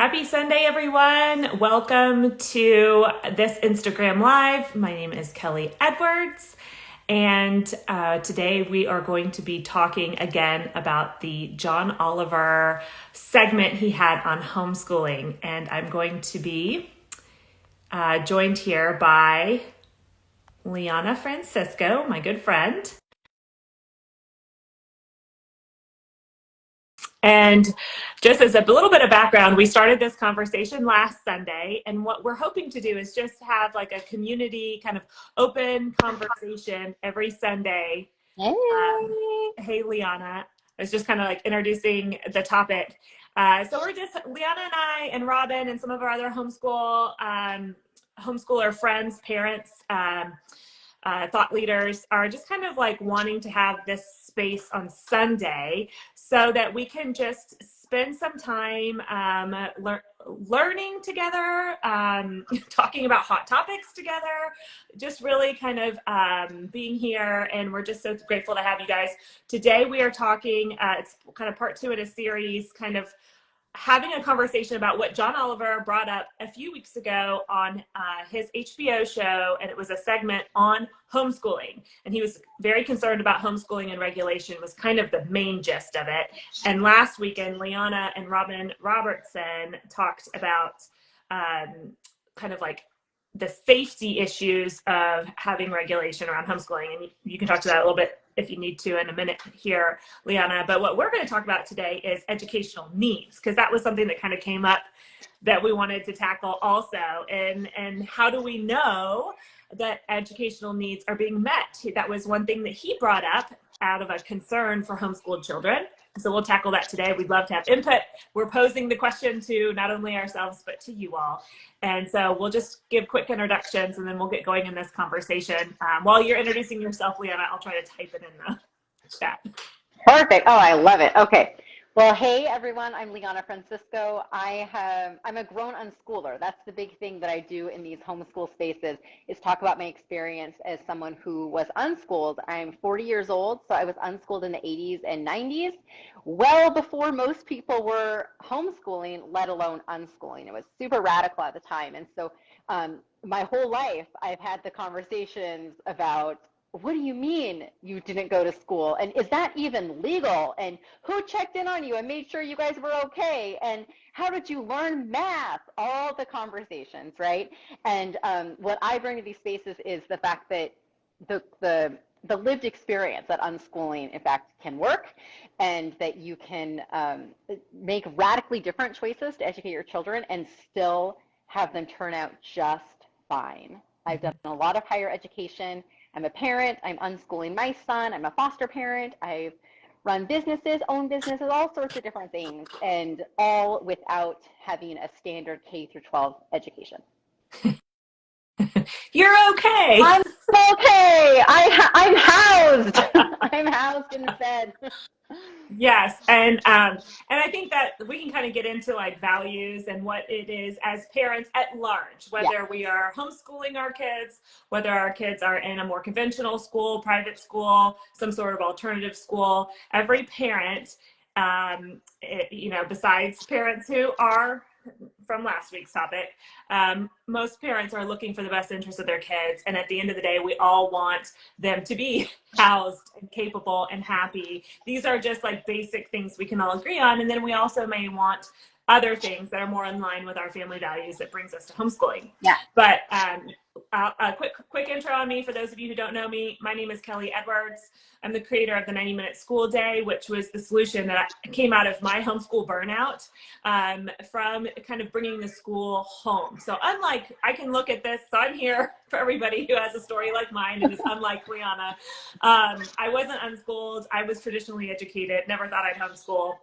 Happy Sunday, everyone. Welcome to this Instagram Live. My name is Kelly Edwards, and today we are going to be talking again about the John Oliver segment he had on homeschooling. And I'm going to be joined here by Liana Francisco, my good friend. And just as a little bit of background, we started this conversation last Sunday, and what we're hoping to do is just have like a community kind of open conversation every Sunday. Hey. Hey, Liana. I was just kind of like introducing the topic. So we're just, Liana and I and Robin and some of our other homeschooler friends, parents, thought leaders are just kind of like wanting to have this space on Sunday so that we can just spend some time learning together, talking about hot topics together, just really kind of being here. And we're just so grateful to have you guys. Today we are talking, it's kind of part 2 in a series, kind of having a conversation about what John Oliver brought up a few weeks ago on his HBO show, and it was a segment on homeschooling. And he was very concerned about homeschooling and regulation was kind of the main gist of it. And last weekend, Liana and Robin Robertson talked about kind of like the safety issues of having regulation around homeschooling. And you can talk to that a little bit if you need to in a minute here, Liana. But what we're going to talk about today is educational needs, because that was something that kind of came up that we wanted to tackle also. And how do we know that educational needs are being met? That was one thing that he brought up out of a concern for homeschooled children. So we'll tackle that today. We'd love to have input. We're posing the question to not only ourselves, but to you all. And so we'll just give quick introductions and then we'll get going in this conversation. While you're introducing yourself, Liana, I'll try to type it in the chat. Perfect. Oh, I love it. Okay. Well, hey everyone, I'm Liana Francisco. I'm a grown unschooler. That's the big thing that I do in these homeschool spaces is talk about my experience as someone who was unschooled. I'm 40 years old, so I was unschooled in the 80s and 90s, well before most people were homeschooling, let alone unschooling. It was super radical at the time. And so my whole life, I've had the conversations about, what do you mean you didn't go to school? And is that even legal? And who checked in on you and made sure you guys were okay? And how did you learn math? All the conversations, right? And what I bring to these spaces is the fact that the lived experience that unschooling, in fact, can work, and that you can make radically different choices to educate your children and still have them turn out just fine. I've done a lot of higher education. I'm a parent, I'm unschooling my son, I'm a foster parent, I've run businesses, owned businesses, all sorts of different things, and all without having a standard K through 12 education. You're okay. I'm okay. I'm housed. I'm housed and fed. Yes, and I think that we can kind of get into like values and what it is as parents at large, whether we are homeschooling our kids, whether our kids are in a more conventional school, private school, some sort of alternative school. Every parent, besides parents who are from last week's topic, most parents are looking for the best interest of their kids. And at the end of the day, we all want them to be housed and capable and happy. These are just like basic things we can all agree on. And then we also may want other things that are more in line with our family values that brings us to homeschooling. Yeah. But a quick intro on me for those of you who don't know me. My name is Kelly Edwards. I'm the creator of the 90-minute school day, which was the solution that came out of my homeschool burnout from kind of bringing the school home. So unlike, I can look at this, so I'm here for everybody who has a story like mine and is unlike Liana. I wasn't unschooled. I was traditionally educated, never thought I'd homeschool.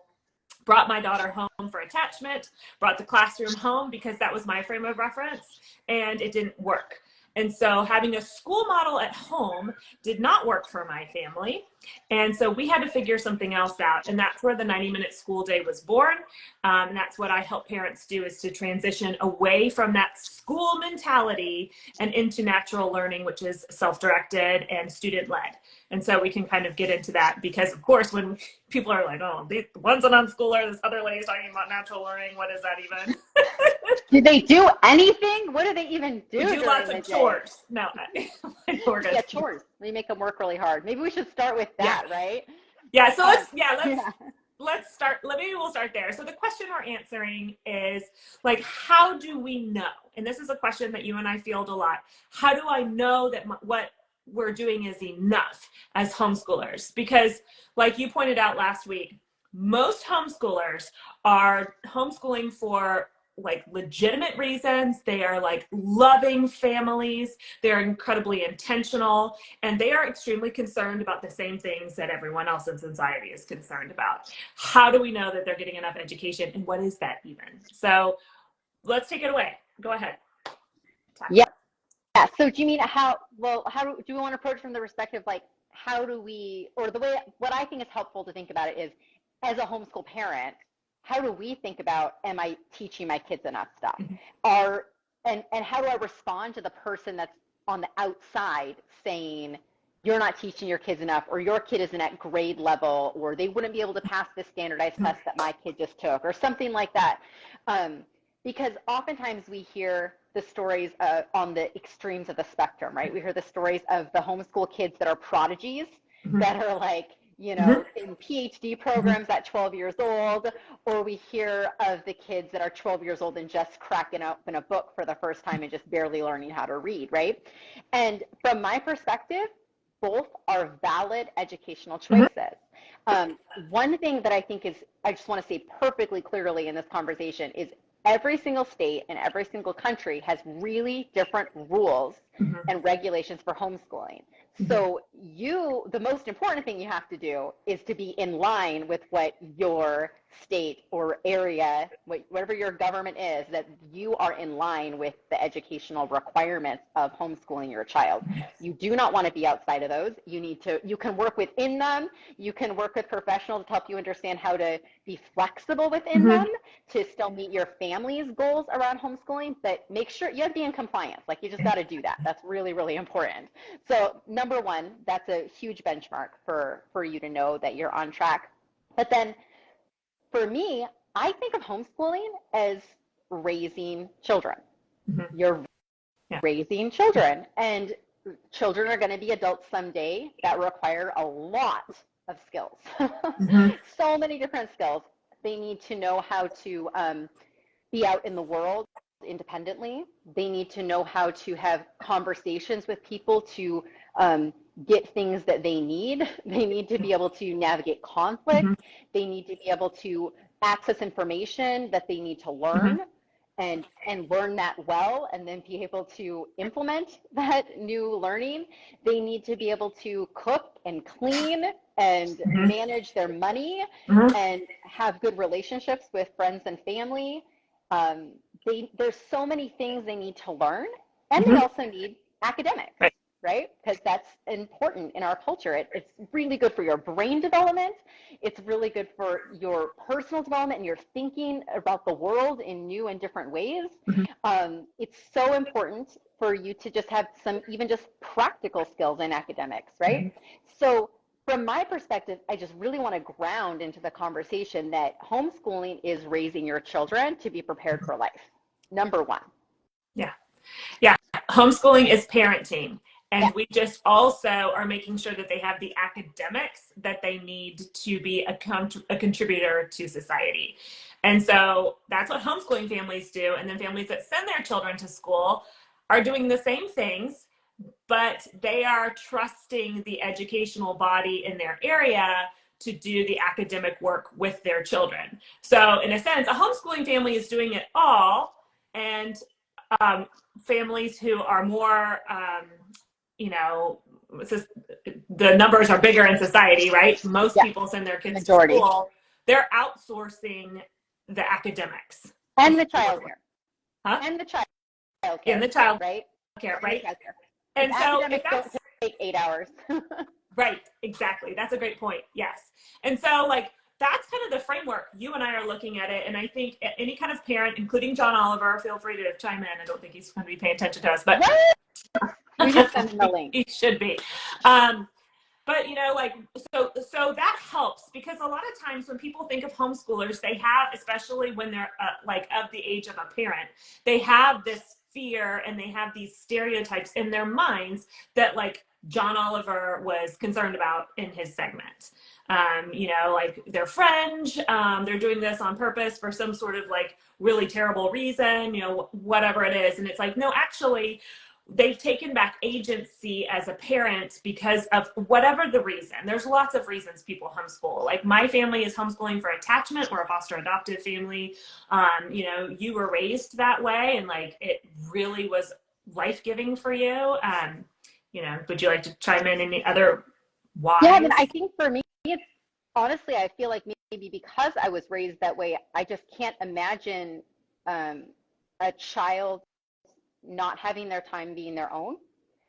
Brought my daughter home for attachment, brought the classroom home because that was my frame of reference, and it didn't work. And so having a school model at home did not work for my family. And so we had to figure something else out. And that's where the 90-minute school day was born. And that's what I help parents do, is to transition away from that school mentality and into natural learning, which is self-directed and student-led. And so we can kind of get into that, because of course, when people are like, oh, one's an unschooler, this other lady's talking about natural learning, what is that even? Do they do anything? What do they even do? We do lots of chores. No, we're good. Yeah, chores. We make them work really hard. Maybe we should start with that, right? Yeah. So let's start. Maybe we'll start there. So the question we're answering is, like, how do we know? And this is a question that you and I field a lot. How do I know that what we're doing is enough as homeschoolers? Because, like you pointed out last week, most homeschoolers are homeschooling for like legitimate reasons. They are like loving families. They're incredibly intentional, and they are extremely concerned about the same things that everyone else in society is concerned about. How do we know that they're getting enough education, and what is that even? So let's take it away. Go ahead. Yeah. So do you mean how do we want to approach from the perspective, like, how do we, or the way, what I think is helpful to think about it is, as a homeschool parent, how do we think about, am I teaching my kids enough stuff? And how do I respond to the person that's on the outside saying, you're not teaching your kids enough, or your kid isn't at grade level, or they wouldn't be able to pass this standardized test that my kid just took, or something like that. Because oftentimes we hear the stories on the extremes of the spectrum, right? We hear the stories of the homeschool kids that are prodigies, that are like, you know, in PhD programs at 12 years old, or we hear of the kids that are 12 years old and just cracking open a book for the first time and just barely learning how to read, right? And from my perspective, both are valid educational choices. One thing that I think is, I just want to say perfectly clearly in this conversation, is every single state and every single country has really different rules and regulations for homeschooling. So the most important thing you have to do is to be in line with what your state or area, whatever your government is, that you are in line with the educational requirements of homeschooling your child. You do not want to be outside of those. You can work within them. You can work with professionals to help you understand how to be flexible within them to still meet your family's goals around homeschooling, but make sure you have to be in compliance. Like, you just got to do that. That's really, really important. So number one, that's a huge benchmark for you to know that you're on track. But then for me, I think of homeschooling as raising children. You're raising children, and children are going to be adults someday that require a lot of skills. So many different skills. They need to know how to be out in the world independently. They need to know how to have conversations with people to get things that they need. They need to be able to navigate conflict. They need to be able to access information that they need to learn and learn that well, and then be able to implement that new learning. They need to be able to cook and clean and manage their money and have good relationships with friends and family. There's so many things they need to learn, and they also need academics, right? Because that's important in our culture. It's really good for your brain development. It's really good for your personal development and your thinking about the world in new and different ways. It's so important for you to just have some even just practical skills in academics, right? So from my perspective, I just really want to ground into the conversation that homeschooling is raising your children to be prepared for life. Number one. Yeah. Homeschooling is parenting. And we just also are making sure that they have the academics that they need to be a contributor to society. And so that's what homeschooling families do. And then families that send their children to school are doing the same things, but they are trusting the educational body in their area to do the academic work with their children. So in a sense, a homeschooling family is doing it all, and families who are more, the numbers are bigger in society, right? Most people send their kids to school. They're outsourcing the academics. And the child care. And the child care. And the child right? care, right? And And so academics don't take 8 hours. Right, exactly. That's a great point. Yes. And so, like, that's kind of the framework you and I are looking at it. And I think any kind of parent, including John Oliver, feel free to chime in. I don't think he's going to be paying attention to us, but What? We just sent him the link. he should be. Um, but like, so that helps, because a lot of times when people think of homeschoolers, they have, especially when they're like of the age of a parent, they have this fear and they have these stereotypes in their minds that, like, John Oliver was concerned about in his segment. Like, they're French, they're doing this on purpose for some sort of like really terrible reason, whatever it is. And it's like, no, actually, they've taken back agency as a parent because of whatever the reason. There's lots of reasons people homeschool. Like, my family is homeschooling for attachment. We're a foster adoptive family. You were raised that way, and like, it really was life-giving for you. Would you like to chime in any other whys? Yeah, I mean, I think for me, it's honestly, I feel like maybe because I was raised that way, I just can't imagine a child not having their time being their own.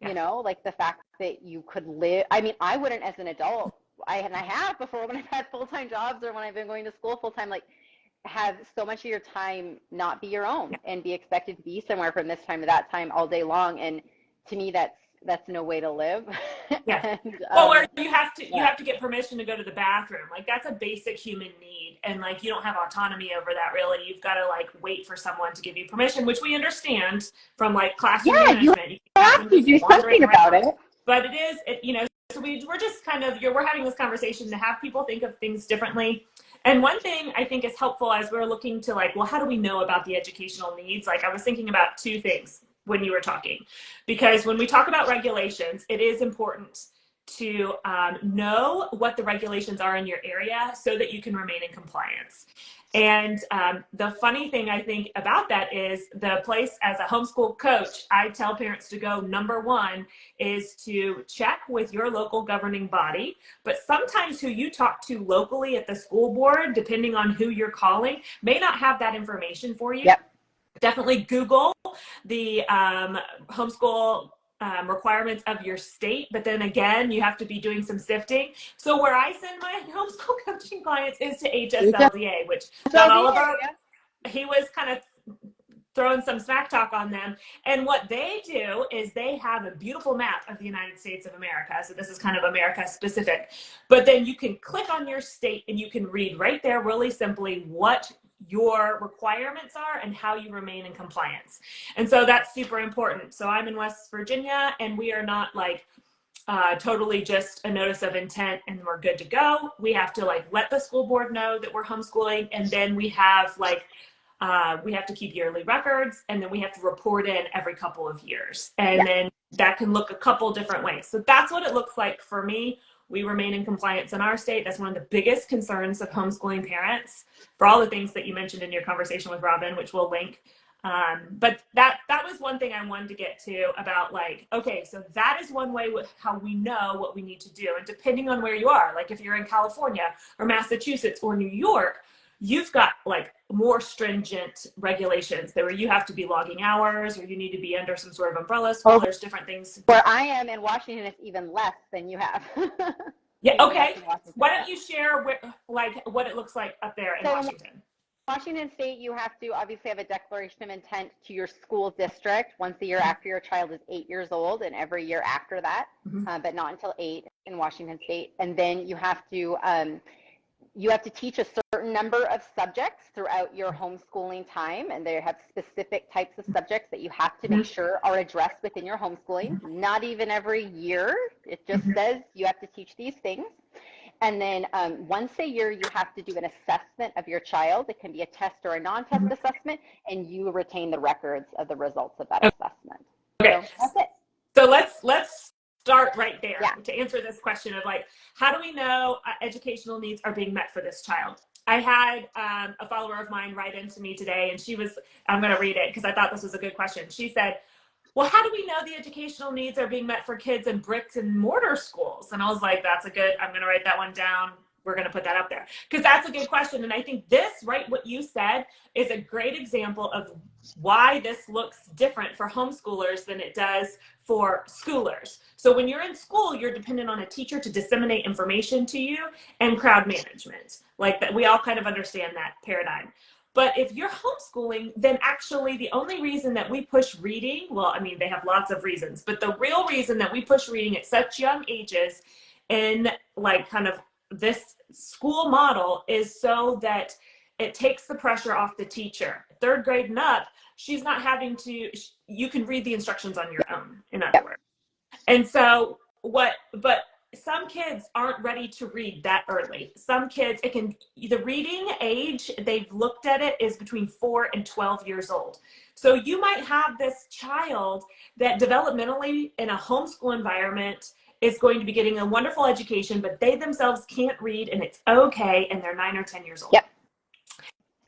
Yeah. Like the fact that you could live. I mean, I wouldn't as an adult. I have before, when I've had full-time jobs or when I've been going to school full-time, like, have so much of your time not be your own and be expected to be somewhere from this time to that time all day long. And to me, that's no way to live. Yeah. And, Or you have to get permission to go to the bathroom. Like, that's a basic human need. And like, you don't have autonomy over that, really. You've got to like wait for someone to give you permission, which we understand from like classroom management. You have to do something about it. But it is, so we're just kind of, we're having this conversation to have people think of things differently. And one thing I think is helpful as we're looking to like, well, how do we know about the educational needs? Like, I was thinking about two things when you were talking, because when we talk about regulations, it is important to know what the regulations are in your area so that you can remain in compliance. And the funny thing I think about that is, the place as a homeschool coach, I tell parents to go, number one is to check with your local governing body, but sometimes who you talk to locally at the school board, depending on who you're calling, may not have that information for you. Yep. Definitely Google the homeschool requirements of your state, but then again, you have to be doing some sifting. So where I send my homeschool coaching clients is to HSLDA, which John Oliver, he was kind of throwing some smack talk on them. And what they do is they have a beautiful map of the United States of America. So this is kind of America specific, but then you can click on your state and you can read right there really simply what your requirements are and how you remain in compliance. And so that's super important. So I'm in West Virginia, and we are not like totally just a notice of intent and we're good to go. We have to like let the school board know that we're homeschooling, and then we have like we have to keep yearly records, and then we have to report in every couple of years. And then that can look a couple different ways. So that's what it looks like for me. We remain in compliance in our state. That's one of the biggest concerns of homeschooling parents, for all the things that you mentioned in your conversation with Robin, which we'll link. But that was one thing I wanted to get to about, like, okay, so that is one way with how we know what we need to do. And depending on where you are, like if you're in California or Massachusetts or New York, you've got like more stringent regulations where you have to be logging hours, or you need to be under some sort of umbrella school. There's different things. Where I am in Washington, it's even less than you have. Yeah. Okay. Why don't you share what it looks like up there in Washington? Washington State, you have to obviously have a declaration of intent to your school district once a year after your child is 8 years old, and every year after that, but not until 8 in Washington State. And then you have to teach a certain number of subjects throughout your homeschooling time, and they have specific types of subjects that you have to make sure are addressed within your homeschooling. Not even every year. It just says you have to teach these things. And then once a year, you have to do an assessment of your child. It can be a test or a non-test assessment, and you retain the records of the results of that assessment. Okay. So that's it. So let's start right there to answer this question of like, how do we know educational needs are being met for this child? I had a follower of mine write into me today, and I'm going to read it because I thought this was a good question. She said, well, how do we know the educational needs are being met for kids in bricks and mortar schools? And I was like, I'm going to write that one down. we're going to put that up there because that's a good question. And I think this, right, what you said is a great example of why this looks different for homeschoolers than it does for schoolers. So when you're in school, you're dependent on a teacher to disseminate information to you and crowd management. Like that, we all kind of understand that paradigm. But if you're homeschooling, then actually the only reason that we push reading, well, I mean, they have lots of reasons, but the real reason that we push reading at such young ages in like kind of this school model is so that it takes the pressure off the teacher. Third grade and up, she's not having to, you can read the instructions on your own, in other words. And so but some kids aren't ready to read that early. Some kids, the reading age, they've looked at it, is between 4 and 12 years old. So you might have this child that developmentally in a homeschool environment is going to be getting a wonderful education, but they themselves can't read, and it's okay, and they're 9 or 10 years old. Yep.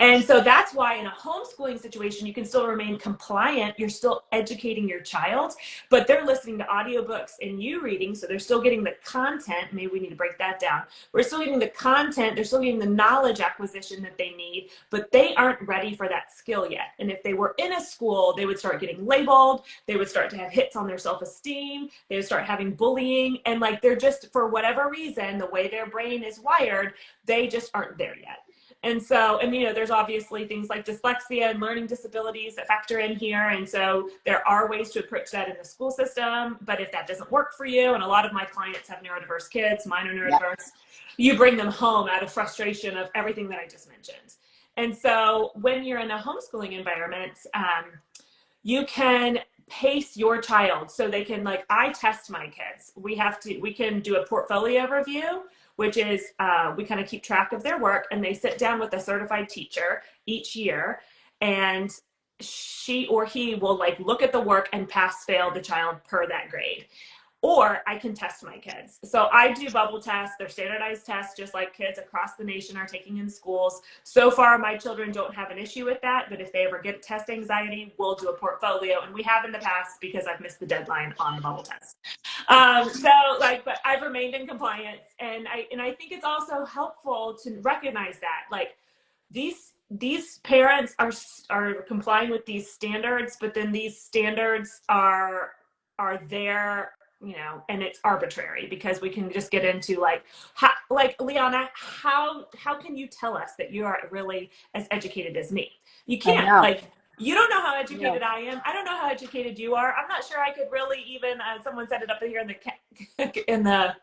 And so that's why in a homeschooling situation, you can still remain compliant. You're still educating your child, but they're listening to audiobooks and you reading. So they're still getting the content. Maybe we need to break that down. We're still getting the content. They're still getting the knowledge acquisition that they need, but they aren't ready for that skill yet. And if they were in a school, they would start getting labeled. They would start to have hits on their self-esteem. They would start having bullying. And like, they're just, for whatever reason, the way their brain is wired, they just aren't there yet. And so, and you know, there's obviously things like dyslexia and learning disabilities that factor in here. And so there are ways to approach that in the school system. But if that doesn't work for you, and a lot of my clients have neurodiverse kids, mine are neurodiverse, you bring them home out of frustration of everything that I just mentioned. And so when you're in a homeschooling environment, you can pace your child so they can, like, I test my kids. We can do a portfolio review, which is we kind of keep track of their work, and they sit down with a certified teacher each year, and she or he will like look at the work and pass fail the child per that grade. Or I can test my kids. So I do bubble tests. They're standardized tests, just like kids across the nation are taking in schools. So far, my children don't have an issue with that. But if they ever get test anxiety, we'll do a portfolio. And we have in the past because I've missed the deadline on the bubble test. But I've remained in compliance. And I think it's also helpful to recognize that, like, these parents are complying with these standards, but then these standards are there, you know, and it's arbitrary, because we can just get into like Liana, how can you tell us that you are really as educated as me? You can't. Like, you don't know how educated I am. I don't know how educated you are. I'm not sure I could really even, someone said it up here in the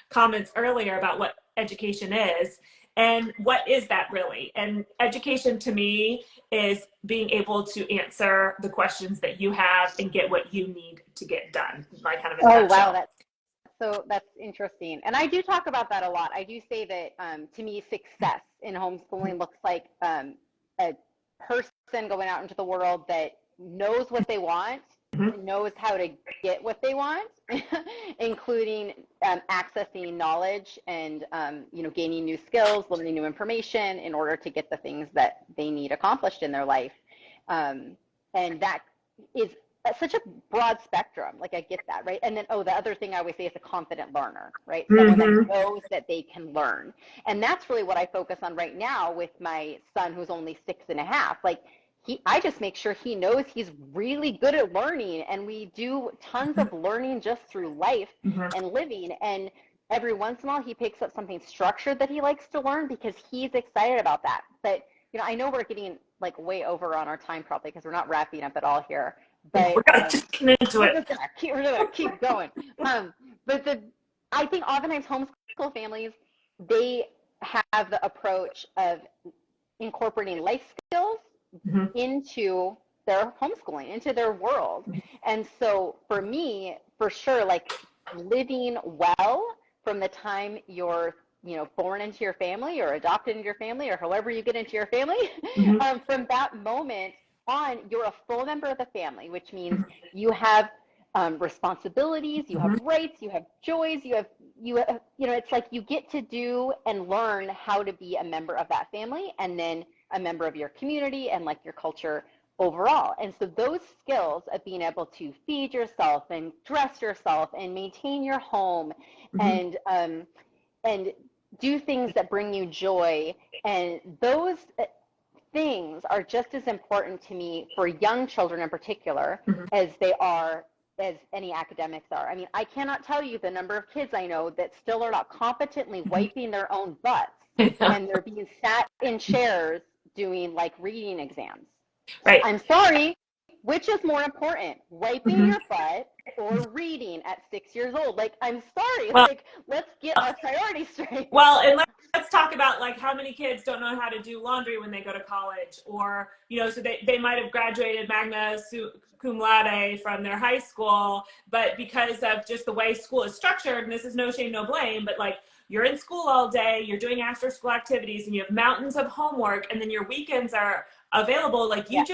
comments earlier about what education is. And what is that really? And education to me is being able to answer the questions that you have and get what you need to get done. Like, kind of in a nutshell. Wow, that's interesting. And I do talk about that a lot. I do say that to me, success in homeschooling looks like a person going out into the world that knows what they want, knows how to get what they want, including accessing knowledge and gaining new skills, learning new information in order to get the things that they need accomplished in their life. And that is such a broad spectrum. Like, I get that, right? And then, the other thing I always say is a confident learner, right? Someone that knows that they can learn. And that's really what I focus on right now with my son, who's only 6.5. Like, I just make sure he knows he's really good at learning, and we do tons of learning just through life and living. And every once in a while, he picks up something structured that he likes to learn because he's excited about that. But, I know we're getting like way over on our time probably because we're not wrapping up at all here. But we're gonna just get into it. We're gonna keep going. I think oftentimes homeschool families, they have the approach of incorporating life skills into their homeschooling, into their world. And so for me, for sure, like, living well from the time you're born into your family or adopted into your family, or however you get into your family, from that moment on, you're a full member of the family, which means you have responsibilities, you have rights, you have joys, you have it's like you get to do and learn how to be a member of that family, and then a member of your community and like your culture overall. And so those skills of being able to feed yourself and dress yourself and maintain your home and do things that bring you joy. And those things are just as important to me for young children in particular Mhm. as they are as any academics are. I mean, I cannot tell you the number of kids I know that still are not competently Mhm. wiping their own butts and they're being sat in chairs doing like reading exams. Right. I'm sorry, which is more important, wiping Mhm. your butt or reading at 6 years old? Like, I'm sorry, Well, like, let's get our priorities straight. and let's talk about like how many kids don't know how to do laundry when they go to college, or so they might have graduated magna cum laude from their high school, but because of just the way school is structured, and this is no shame, no blame, but like you're in school all day, you're doing after school activities, and you have mountains of homework, and then your weekends are available. Like Yeah.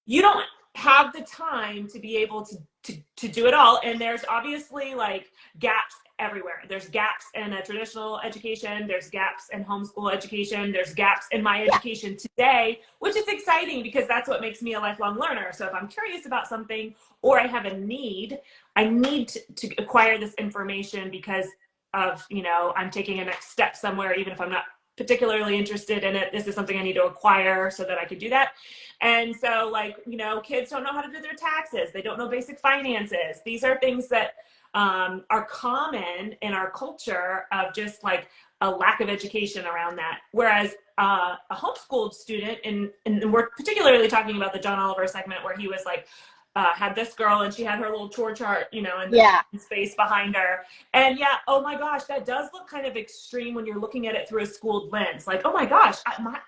you don't have the time to be able to do it all, and there's obviously like gaps everywhere. There's gaps in a traditional education, there's gaps in homeschool education, there's gaps in my Yeah. education today, which is exciting because that's what makes me a lifelong learner. So if I'm curious about something or I have a need, I need to acquire this information because of, I'm taking a next step somewhere, even if I'm not particularly interested in it. This is something I need to acquire so that I could do that. And so, like, kids don't know how to do their taxes. They don't know basic finances. These are things that are common in our culture of just like a lack of education around that. Whereas a homeschooled student, and we're particularly talking about the John Oliver segment where he was like, had this girl and she had her little chore chart, in the Yeah. space behind her. And yeah, oh my gosh, that does look kind of extreme when you're looking at it through a schooled lens. Like, oh my gosh,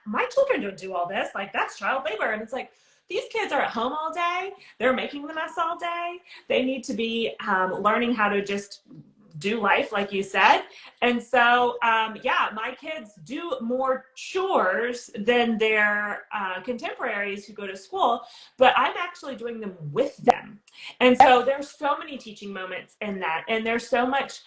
my children don't do all this. Like, that's child labor. And it's like, these kids are at home all day. They're making the mess all day. They need to be learning how to just do life, like you said. And so, yeah, my kids do more chores than their contemporaries who go to school, but I'm actually doing them with them. And so there's so many teaching moments in that. And there's so much,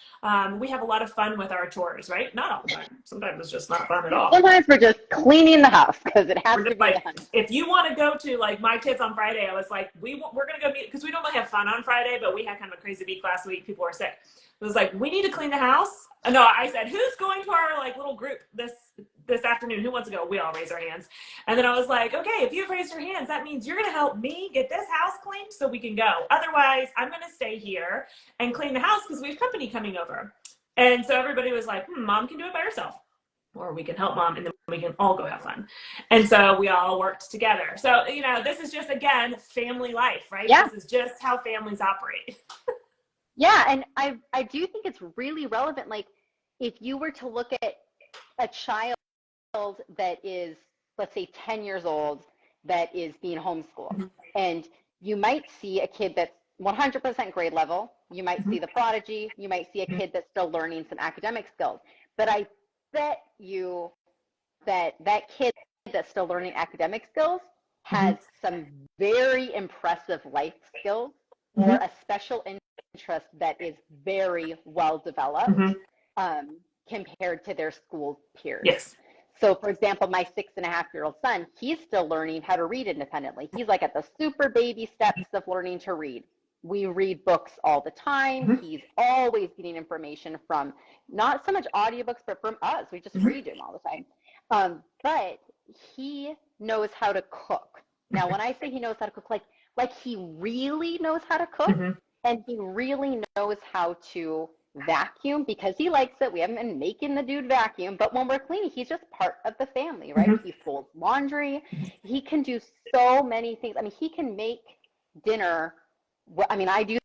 we have a lot of fun with our chores, right? Not all the time. Sometimes it's just not fun at all. Sometimes we're just cleaning the house because it has We're to just be like, done. if you want to go to like my kids on Friday, I was like, we're going to go meet, because we normally have fun on Friday, but we had kind of a crazy week last week. People were sick. It was like, we need to clean the house. No, I said, who's going to our like little group this afternoon? Who wants to go? We all raise our hands. And then I was like, okay, if you've raised your hands, that means you're going to help me get this house cleaned so we can go. Otherwise, I'm going to stay here and clean the house because we have company coming over. And so everybody was like, mom can do it by herself, or we can help mom, and then we can all go have fun. And so we all worked together. So, this is just, again, family life, right? Yeah. This is just how families operate. Yeah. And I do think it's really relevant. Like, if you were to look at a child that is, let's say, 10 years old that is being homeschooled, Mm-hmm. and you might see a kid that's 100% grade level. You might Mm-hmm. see the prodigy. You might see a kid that's still learning some academic skills. But I bet you that that kid that's still learning academic skills Mm-hmm. has some very impressive life skills or Mm-hmm. a special interest that is very well developed Mm-hmm. compared to their school peers. Yes. So, for example, my 6.5-year-old son, he's still learning how to read independently. He's like at the super baby steps of learning to read. We read books all the time. Mm-hmm. He's always getting information from not so much audiobooks, but from us. We just Mm-hmm. read to him all the time. But he knows how to cook. Now, when I say he knows how to cook, like he really knows how to cook, Mm-hmm. and he really knows how to vacuum because he likes it. We haven't been making the dude vacuum, but when we're cleaning, he's just part of the family, right? Mm-hmm. He folds laundry. He can do so many things. I mean, he can make dinner. I mean, I do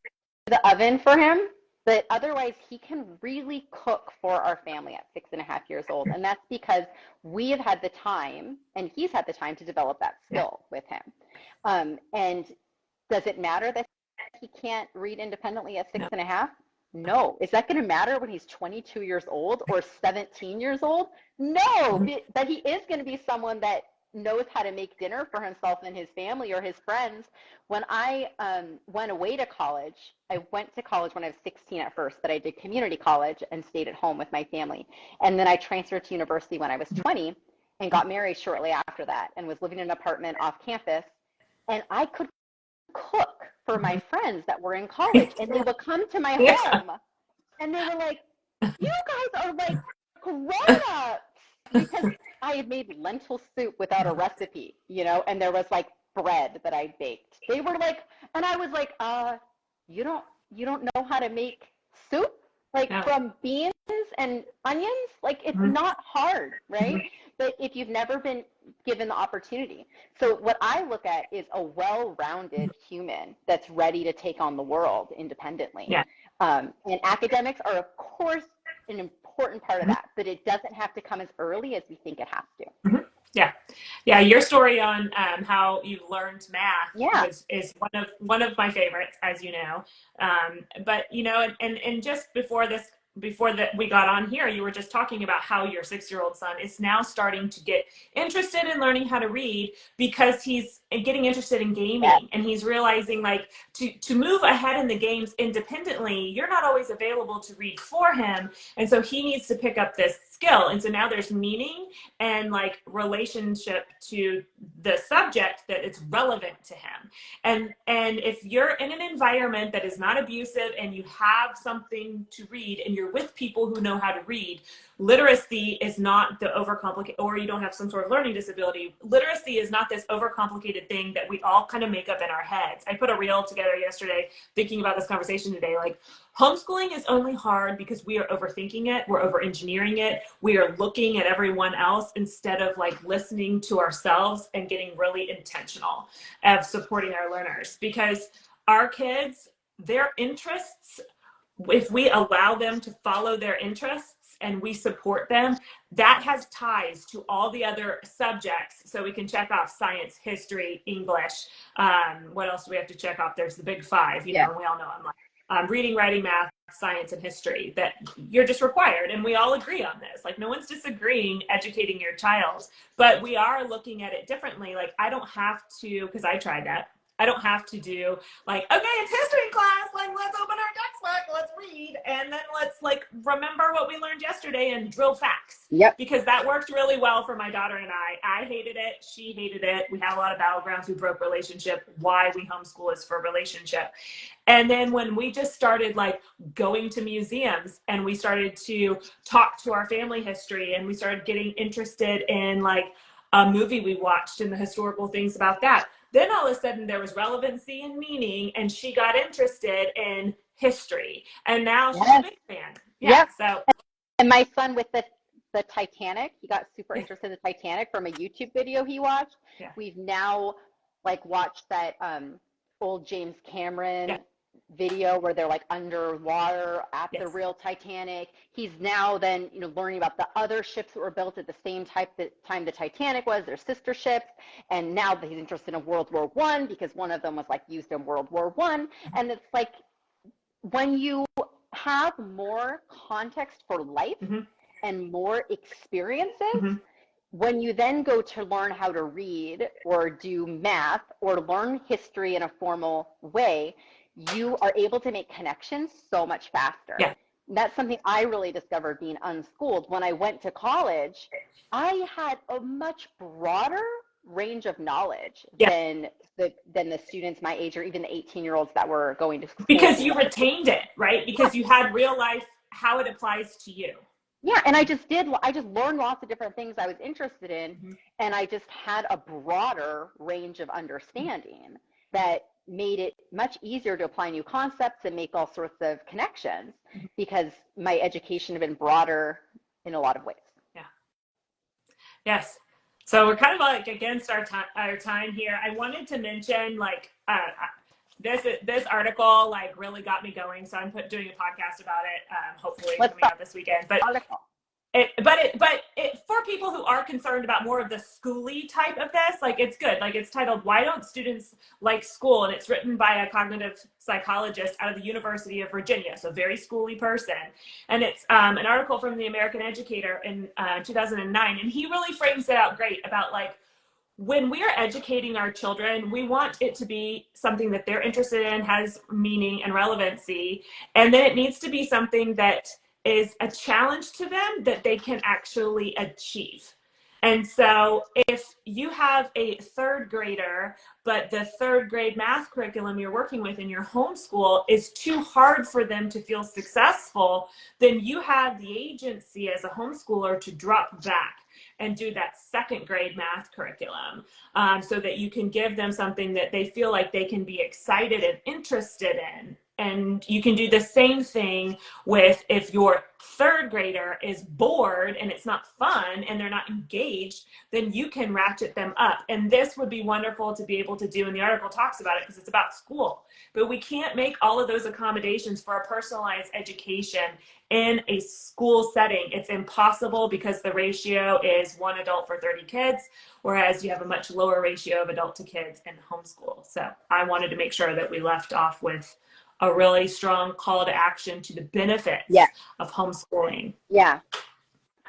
the oven for him, but otherwise he can really cook for our family at 6.5 years old. And that's because we have had the time and he's had the time to develop that Yeah. skill with him. And does it matter that he can't read independently at six No. and a half? No. Is that going to matter when he's 22 years old or 17 years old? No, Mm-hmm. but he is going to be someone that knows how to make dinner for himself and his family or his friends. When I went away to college, I went to college when I was 16 at first, but I did community college and stayed at home with my family. And then I transferred to university when I was 20 and got married shortly after that and was living in an apartment off campus. And I could cook for my friends that were in college, and they would come to my Yeah. home and they were like, you guys are like grown-ups, because I had made lentil soup without a recipe, and there was like bread that I baked. They were like, and I was like, you don't you don't know how to make soup? Like No. from beans and onions? Like it's Mhm. not hard, right? But if you've never been given the opportunity. So what I look at is a well-rounded human that's ready to take on the world independently. Yeah. And academics are, of course, an important part of that, but it doesn't have to come as early as we think it has to. Mhm. Yeah, yeah. Your story on how you learned math Yeah. is one of my favorites, as you know. But and just before that we got on here, you were just talking about how your 6-year-old son is now starting to get interested in learning how to read because he's getting interested in Yes. gaming, and he's realizing like to move ahead in the games independently, you're not always available to read for him, and so he needs to pick up this skill, and so now there's meaning and like relationship to the subject that it's relevant to him. And if you're in an environment that is not abusive and you have something to read and you're with people who know how to read, literacy is not the overcomplicated, or you don't have some sort of learning disability. Literacy is not this overcomplicated thing that we all kind of make up in our heads. I put a reel together yesterday thinking about this conversation today. Like, homeschooling is only hard because we are overthinking it, we're over engineering it, we are looking at everyone else instead of like listening to ourselves and getting really intentional of supporting our learners. Because our kids, their interests, if we allow them to follow their interests and we support them, that has ties to all the other subjects. So we can check off science, history, English. What else do we have to check off? There's the big five, Yeah. and we all know I'm like reading, writing, math, science, and history that you're just required. And we all agree on this. Like, no one's disagreeing educating your child, but we are looking at it differently. Like, I don't have to, because I tried that. I don't have to do like, okay, it's history class. Like, let's open our textbook, let's read, and then let's like remember what we learned yesterday and drill facts. Yep. Because that worked really well for my daughter and I. I hated it. She hated it. We had a lot of battlegrounds. We broke relationship. Why we homeschool is for relationship. And then when we just started like going to museums and we started to talk to our family history and we started getting interested in like a movie we watched and the historical things about that, then all of a sudden there was relevancy and meaning, and she got interested in history, and now she's a big fan. Yeah. Yep. So, and my son with the Titanic, he got super interested in the Titanic from a YouTube video he watched. Yeah. We've now like watched that old James Cameron video where they're like underwater at the real Titanic. He's now then learning about the other ships that were built at the same time the Titanic was, their sister ships, and now he's interested in World War I because one of them was like used in World War I. And it's like when you have more context for life and more experiences, when you then go to learn how to read or do math or learn history in a formal way, you are able to make connections so much faster. Yeah. That's something I really discovered being unschooled. When I went to college, I had a much broader range of knowledge than the students my age or even the 18-year-olds that were going to school. Because you retained it, right? Because you had real life, how it applies to you. Yeah, and I just learned lots of different things I was interested in, and I just had a broader range of understanding that made it much easier to apply new concepts and make all sorts of connections because my education had been broader in a lot of ways. Yeah. Yes. So we're kind of like against our time here. I wanted to mention like this article like really got me going. So I'm doing a podcast about it. Hopefully coming out this weekend. But for people who are concerned about more of the schooly type of this, like it's good. Like it's titled "Why Don't Students Like School?" and it's written by a cognitive psychologist out of the University of Virginia, so very schooly person. And it's an article from the American Educator in 2009, and he really frames it out great about like when we're educating our children, we want it to be something that they're interested in, has meaning and relevancy, and then it needs to be something that is a challenge to them that they can actually achieve. And so if you have a third grader, but the third grade math curriculum you're working with in your homeschool is too hard for them to feel successful, then you have the agency as a homeschooler to drop back and do that second grade math curriculum, so that you can give them something that they feel like they can be excited and interested in. And you can do the same thing with if your third grader is bored and it's not fun and they're not engaged, then you can ratchet them up. And this would be wonderful to be able to do. And the article talks about it because it's about school. But we can't make all of those accommodations for a personalized education in a school setting. It's impossible because the ratio is 1 adult for 30 kids, whereas you have a much lower ratio of adult to kids in homeschool. So I wanted to make sure that we left off with a really strong call to action to the benefits of homeschooling. Yeah.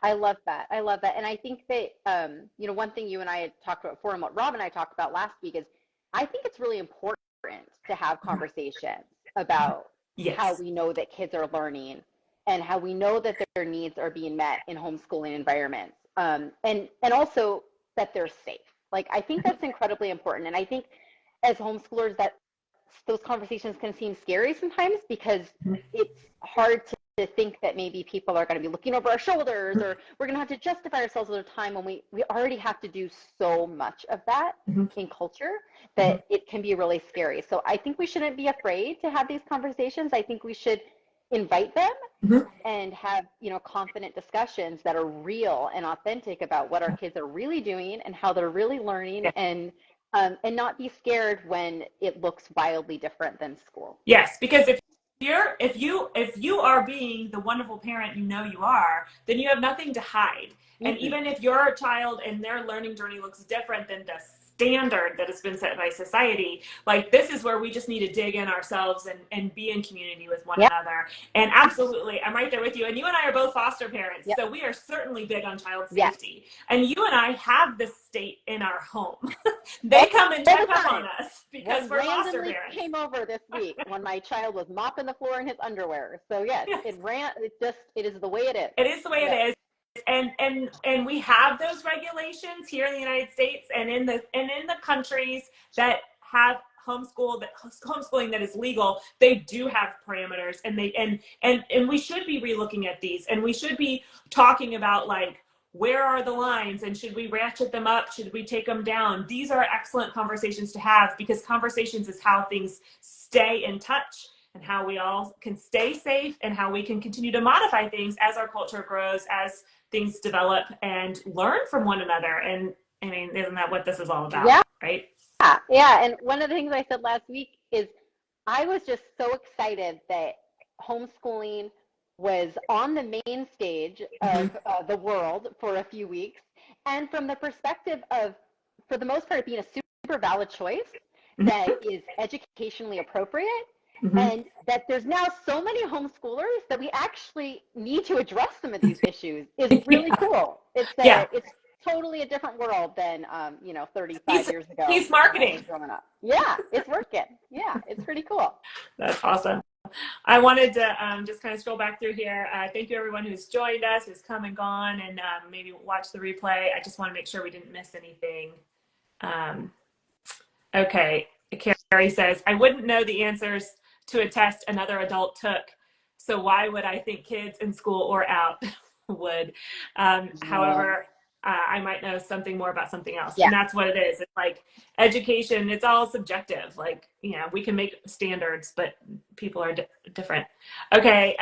I love that. I love that. And I think that, one thing you and I had talked about before and what Rob and I talked about last week is I think it's really important to have conversations about how we know that kids are learning and how we know that their needs are being met in homeschooling environments. And also that they're safe. Like, I think that's incredibly important. And I think as homeschoolers that those conversations can seem scary sometimes because it's hard to think that maybe people are going to be looking over our shoulders or we're going to have to justify ourselves at a time when we already have to do so much of that in culture that it can be really scary. So I think we shouldn't be afraid to have these conversations. I think we should invite them and have, confident discussions that are real and authentic about what our kids are really doing and how they're really learning and not be scared when it looks wildly different than school. Yes, because if you are being the wonderful parent you know you are, then you have nothing to hide. And even if your child and their learning journey looks different than the standard that has been set by society, like this is where we just need to dig in ourselves and be in community with one another. And absolutely, I'm right there with you. And you and I are both foster parents, so we are certainly big on child safety. And you and I have the state in our home. They come and check up on us because we're foster parents. Came over this week when my child was mopping the floor in his underwear. So yes, it is the way it is. It is the way it is. And we have those regulations here in the United States and in the countries that have homeschooling that is legal. They do have parameters, and we should be relooking at these, and we should be talking about, like, where are the lines, and should we ratchet them up, should we take them down? These are excellent conversations to have, because conversations is how things stay in touch and how we all can stay safe and how we can continue to modify things as our culture grows, as things develop, and learn from one another. And I mean, isn't that what this is all about? Right? Yeah. And one of the things I said last week is I was just so excited that homeschooling was on the main stage of the world for a few weeks. And from the perspective of, for the most part, being a super valid choice that is educationally appropriate, and that there's now so many homeschoolers that we actually need to address some of these issues is really cool. It's totally a different world than 35 years ago. He's marketing. Growing up. Yeah, it's working. Yeah, it's pretty cool. That's awesome. I wanted to just kind of scroll back through here. Thank you, everyone who's joined us, who's come and gone, and maybe watch the replay. I just want to make sure we didn't miss anything. Okay, Carrie says, I wouldn't know the answers to a test another adult took, so why would I think kids in school or out would? However, I might know something more about something else. And that's what it is. It's like education, it's all subjective. Like, we can make standards, but people are different. Okay,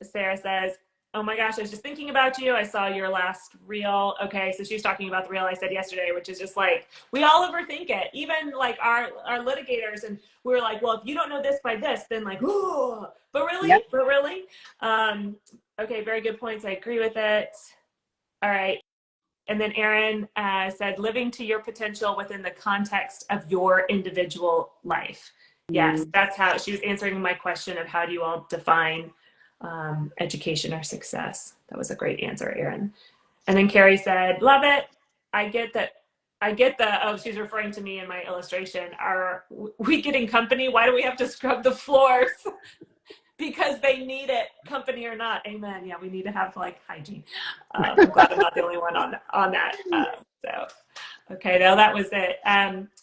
Sarah says, oh my gosh, I was just thinking about you. I saw your last reel. Okay, so she's talking about the reel I said yesterday, which is just like, we all overthink it. Even like our litigators, and we were like, well, if you don't know this by this, then like, ooh, but really? But really? Okay, very good points. I agree with it. All right. And then Erin said, living to your potential within the context of your individual life. Yes, that's how she was answering my question of how do you all define education or success. That was a great answer, Erin. And then Carrie said, love it. I get the, oh, she's referring to me in my illustration. Are we getting company? Why do we have to scrub the floors? because they need it, company or not. Amen. Yeah, we need to have like hygiene. I'm glad I'm not the only one on that. So, okay, no, that was it.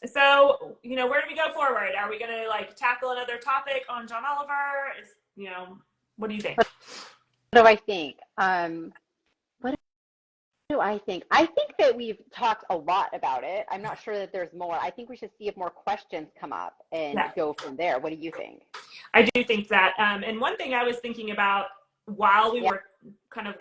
So, where do we go forward? Are we going to like tackle another topic on John Oliver? What do you think? What do I think? What do I think? I think that we've talked a lot about it. I'm not sure that there's more. I think we should see if more questions come up and Yeah. go from there. What do you think? I do think that. And one thing I was thinking about while we Yeah. were kind of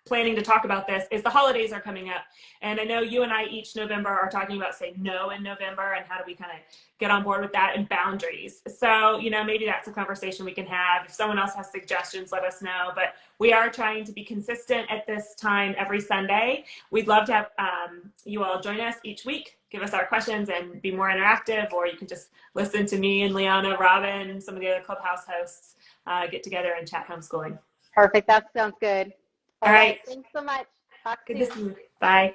planning to talk about this is the holidays are coming up. And I know you and I each November are talking about saying no in November and how do we kind of get on board with that and boundaries. So, maybe that's a conversation we can have. If someone else has suggestions, let us know. But we are trying to be consistent at this time every Sunday. We'd love to have you all join us each week, give us our questions and be more interactive, or you can just listen to me and Liana, Robin, and some of the other Clubhouse hosts get together and chat homeschooling. Perfect. That sounds good. All right. Thanks so much. Talk Good soon. to see you. Bye.